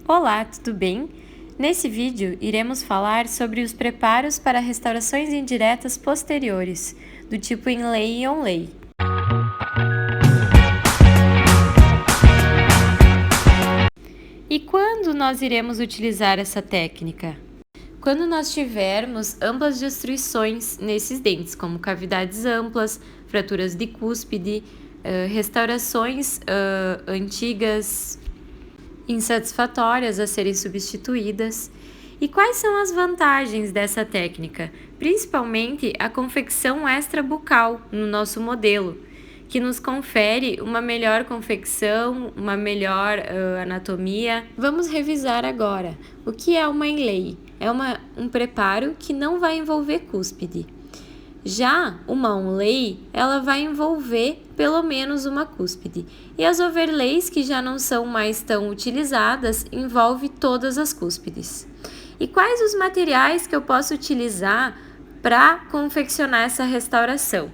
Olá, tudo bem? Nesse vídeo, iremos falar sobre os preparos para restaurações indiretas posteriores, do tipo inlay e onlay. E quando nós iremos utilizar essa técnica? Quando nós tivermos amplas destruições nesses dentes, como cavidades amplas, fraturas de cúspide, restaurações antigas insatisfatórias a serem substituídas. E quais são as vantagens dessa técnica? Principalmente a confecção extrabucal no nosso modelo, que nos confere uma melhor confecção, uma melhor anatomia. Vamos revisar agora. O que é uma inlay? É um preparo que não vai envolver cúspide. Já uma onlay, ela vai envolver pelo menos uma cúspide. E as overlays, que já não são mais tão utilizadas, envolve todas as cúspides. E quais os materiais que eu posso utilizar para confeccionar essa restauração?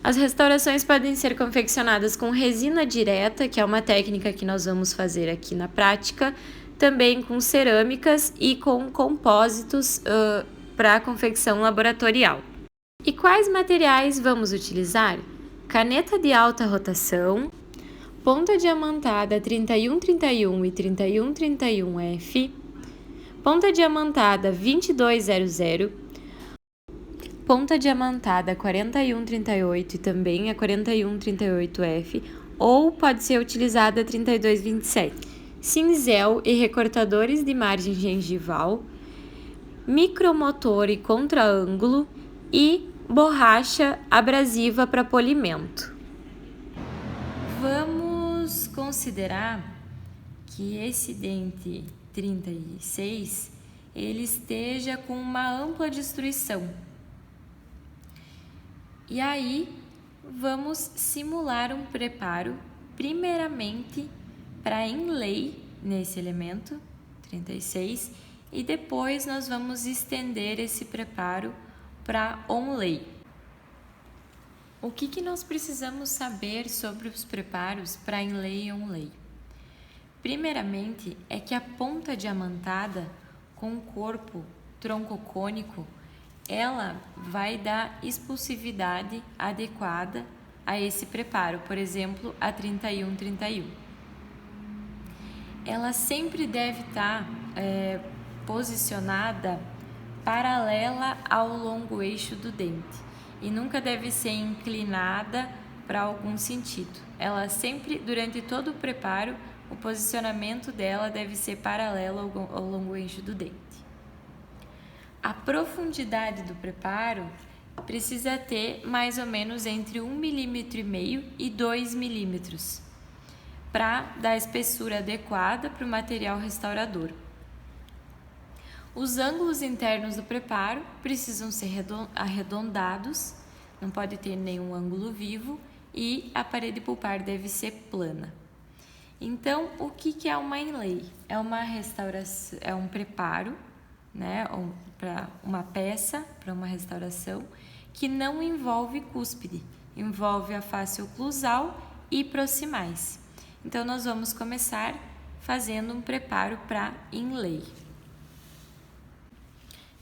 As restaurações podem ser confeccionadas com resina direta, que é uma técnica que nós vamos fazer aqui na prática, também com cerâmicas e com compósitos para confecção laboratorial. E quais materiais vamos utilizar? Caneta de alta rotação, ponta diamantada 3131 e 3131F, ponta diamantada 2200, ponta diamantada 4138 e também a 4138F, ou pode ser utilizada a 3227. Cinzel e recortadores de margem gengival, micromotor e contraângulo e borracha abrasiva para polimento. Vamos considerar que esse dente 36 ele esteja com uma ampla destruição. E aí vamos simular um preparo primeiramente para inlay nesse elemento 36 e depois nós vamos estender esse preparo para onlay. O que nós precisamos saber sobre os preparos para inlay e onlay? Primeiramente, é que a ponta diamantada com o corpo troncocônico, ela vai dar expulsividade adequada a esse preparo, por exemplo, a 3131. Ela sempre deve estar posicionada paralela ao longo eixo do dente e nunca deve ser inclinada para algum sentido. Ela sempre, durante todo o preparo, o posicionamento dela deve ser paralelo ao longo eixo do dente. A profundidade do preparo precisa ter mais ou menos entre 1,5 mm e 2 mm para dar a espessura adequada para o material restaurador. Os ângulos internos do preparo precisam ser arredondados, não pode ter nenhum ângulo vivo e a parede pulpar deve ser plana. Então, o que é uma inlay? É uma restauração, é um preparo, né, para uma peça, para uma restauração, que não envolve cúspide, envolve a face oclusal e proximais. Então, nós vamos começar fazendo um preparo para inlay.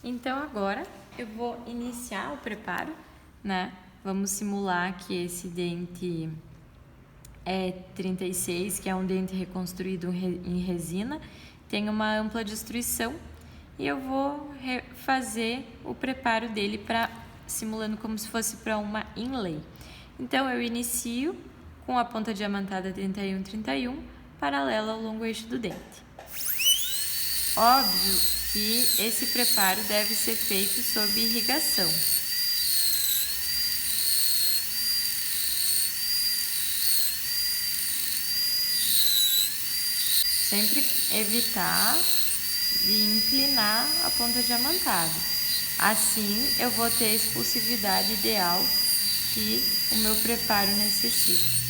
Então, agora eu vou iniciar o preparo, né? Vamos simular que esse dente é 36, que é um dente reconstruído em resina, tem uma ampla destruição e eu vou fazer o preparo dele simulando como se fosse para uma inlay. Então, eu inicio com a ponta diamantada 3131 paralela ao longo eixo do dente. Óbvio que esse preparo deve ser feito sob irrigação. Sempre evitar de inclinar a ponta diamantada. Assim, eu vou ter a expulsividade ideal que o meu preparo necessita.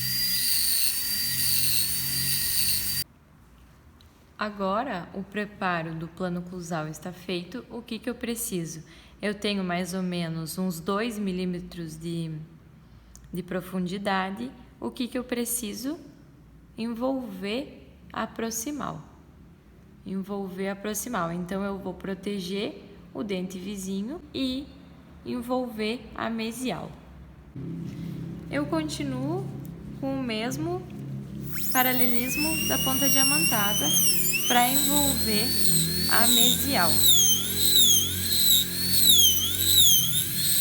Agora, o preparo do plano oclusal está feito. O que eu preciso? Eu tenho mais ou menos uns 2 milímetros de profundidade. O que eu preciso? Envolver a proximal. envolver a proximal. Então, eu vou proteger o dente vizinho e envolver a mesial. Eu continuo com o mesmo paralelismo da ponta diamantada para envolver a mesial.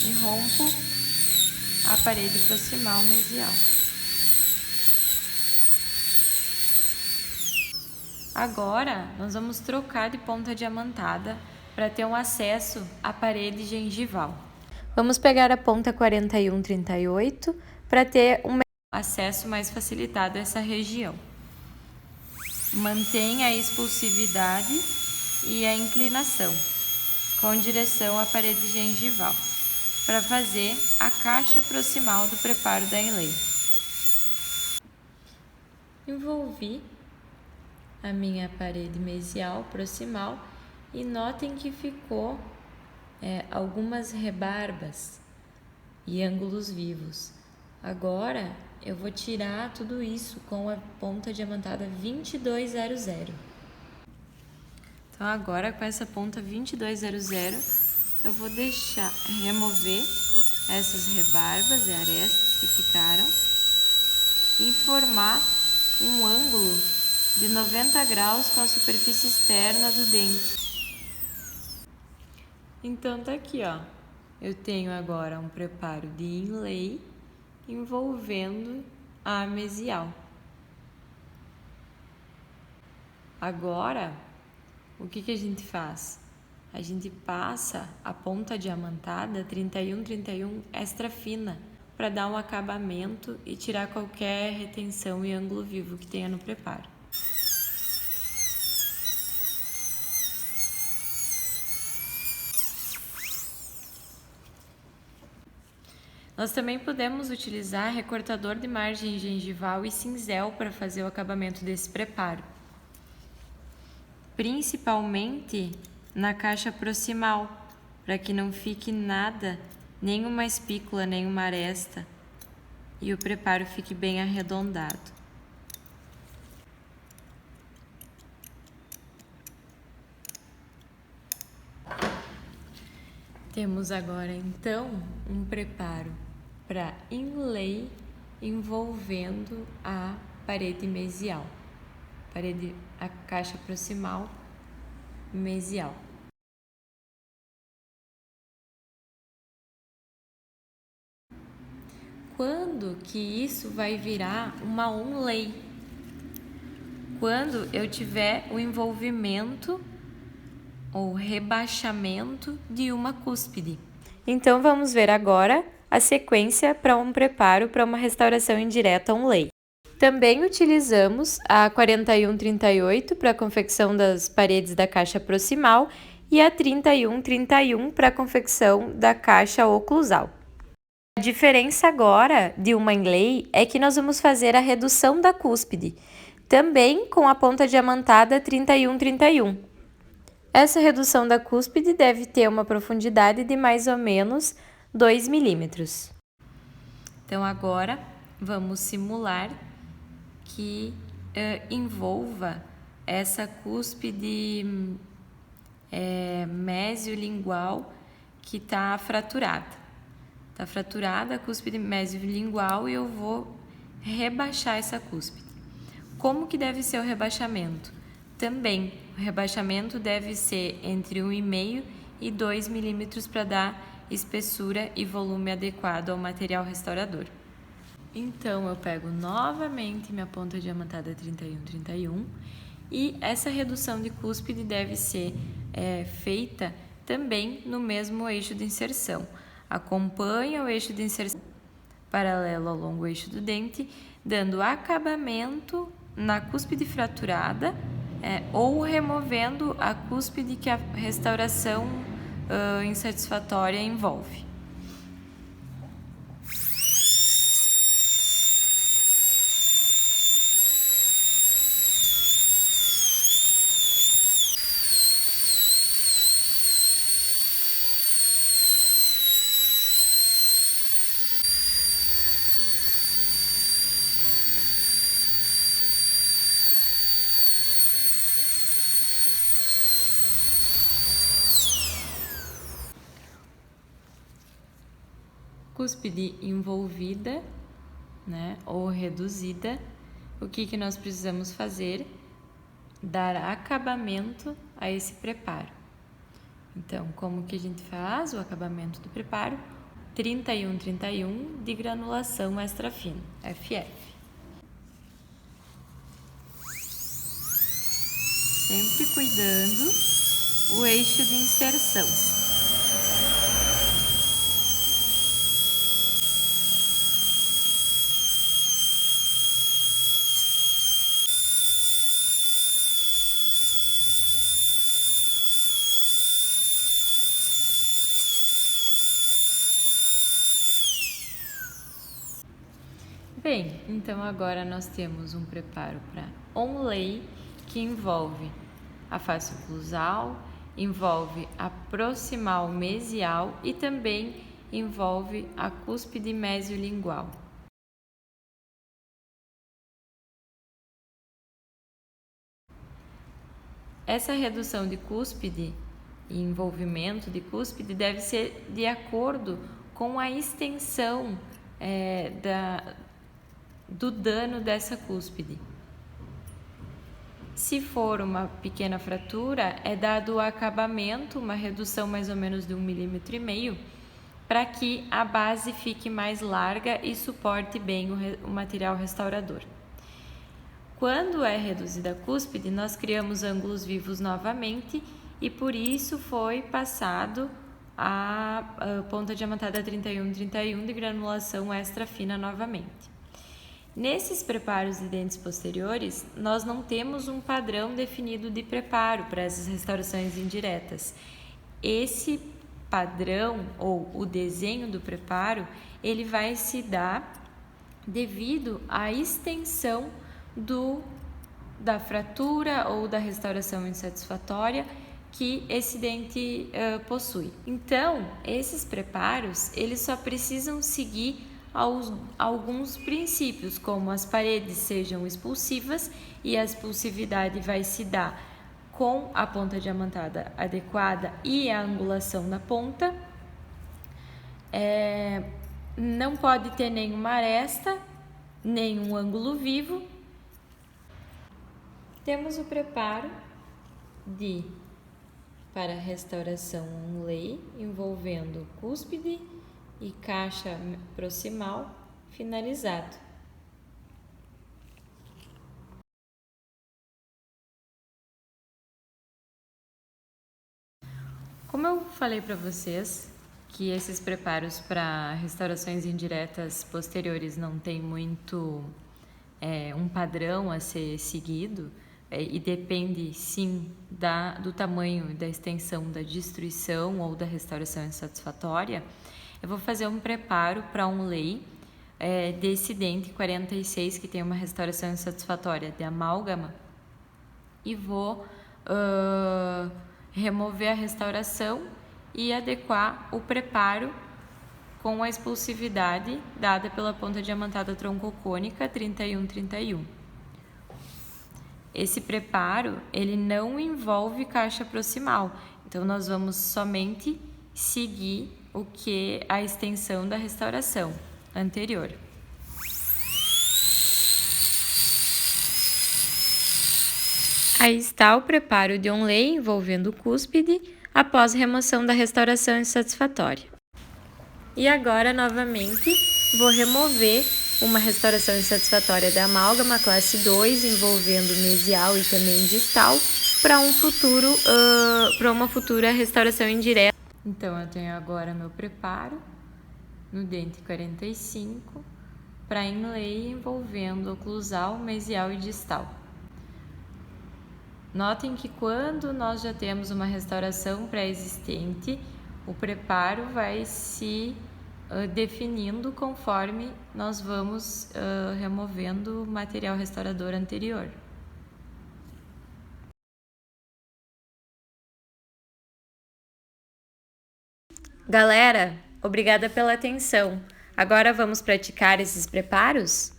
E rompo a parede proximal mesial. Agora, nós vamos trocar de ponta diamantada para ter um acesso à parede gengival. Vamos pegar a ponta 4138 para ter um acesso mais facilitado a essa região. Mantenha a expulsividade e a inclinação, com direção à parede gengival, para fazer a caixa proximal do preparo da inlay. Envolvi a minha parede mesial proximal e notem que ficou algumas rebarbas e ângulos vivos. Agora eu vou tirar tudo isso com a ponta diamantada 2200. Então agora com essa ponta 2200 eu vou remover essas rebarbas e arestas que ficaram e formar um ângulo de 90 graus com a superfície externa do dente. Então tá aqui, ó. Eu tenho agora um preparo de inlay envolvendo a mesial. Agora, o que a gente faz? A gente passa a ponta diamantada 3131 extra fina para dar um acabamento e tirar qualquer retenção e ângulo vivo que tenha no preparo. Nós também podemos utilizar recortador de margem gengival e cinzel para fazer o acabamento desse preparo, principalmente na caixa proximal, para que não fique nada, nenhuma espícula, nenhuma aresta, e o preparo fique bem arredondado. Temos agora então um preparo para inlay envolvendo a parede mesial, a caixa proximal mesial. Quando que isso vai virar uma onlay? Quando eu tiver o envolvimento ou rebaixamento de uma cúspide. Então vamos ver agora a sequência para um preparo para uma restauração indireta onlay. Também utilizamos a 4138 para a confecção das paredes da caixa proximal e a 3131 para a confecção da caixa oclusal. A diferença agora de uma inlay é que nós vamos fazer a redução da cúspide, também com a ponta diamantada 3131. Essa redução da cúspide deve ter uma profundidade de mais ou menos 2 milímetros. Então agora vamos simular que envolva essa cúspide mesiolingual que está fraturada. Está fraturada a cúspide mesiolingual e eu vou rebaixar essa cúspide. Como que deve ser o rebaixamento? Também, o rebaixamento deve ser entre 1,5 e 2 milímetros para dar espessura e volume adequado ao material restaurador. Então, eu pego novamente minha ponta diamantada 3131 e essa redução de cúspide deve ser feita também no mesmo eixo de inserção. Acompanha o eixo de inserção paralelo ao longo eixo do dente, dando acabamento na cúspide fraturada ou removendo a cúspide que a restauração insatisfatória envolve. cúspide envolvida, né, ou reduzida, o que nós precisamos fazer? Dar acabamento a esse preparo. Então, como que a gente faz o acabamento do preparo? 31-31 de granulação extra fina, FF. Sempre cuidando o eixo de inserção. Bem, então agora nós temos um preparo para onlay que envolve a face oclusal, envolve a proximal mesial e também envolve a cúspide mesiolingual. Essa redução de cúspide e envolvimento de cúspide deve ser de acordo com a extensão do dano dessa cúspide. Se for uma pequena fratura, é dado o acabamento, uma redução mais ou menos de 1,5 mm, para que a base fique mais larga e suporte bem o material restaurador. Quando é reduzida a cúspide, nós criamos ângulos vivos novamente e por isso foi passado a ponta diamantada 31-31 de granulação extra fina novamente. Nesses preparos de dentes posteriores, nós não temos um padrão definido de preparo para essas restaurações indiretas. Esse padrão ou o desenho do preparo, ele vai se dar devido à extensão da fratura ou da restauração insatisfatória que esse dente possui. Então, esses preparos, eles só precisam seguir alguns princípios, como as paredes sejam expulsivas e a expulsividade vai se dar com a ponta diamantada adequada e a angulação da ponta. Não pode ter nenhuma aresta, nenhum ângulo vivo. Temos o preparo para restauração onlay envolvendo cúspide e caixa proximal finalizado. Como eu falei para vocês que esses preparos para restaurações indiretas posteriores não tem muito um padrão a ser seguido, e depende sim do tamanho e da extensão da destruição ou da restauração insatisfatória, eu vou fazer um preparo para onlay desse dente 46 que tem uma restauração insatisfatória de amálgama e vou remover a restauração e adequar o preparo com a expulsividade dada pela ponta diamantada troncocônica 31-31. Esse preparo, ele não envolve caixa proximal, então nós vamos somente seguir o que a extensão da restauração anterior. Aí está o preparo de onlay envolvendo cúspide após remoção da restauração insatisfatória. E agora, novamente, vou remover uma restauração insatisfatória da amálgama classe 2, envolvendo mesial e também distal, para uma futura restauração indireta. Então, eu tenho agora meu preparo no dente 45 para inlay envolvendo oclusal, mesial e distal. Notem que quando nós já temos uma restauração pré-existente, o preparo vai se definindo conforme nós vamos removendo o material restaurador anterior. Galera, obrigada pela atenção. Agora vamos praticar esses preparos?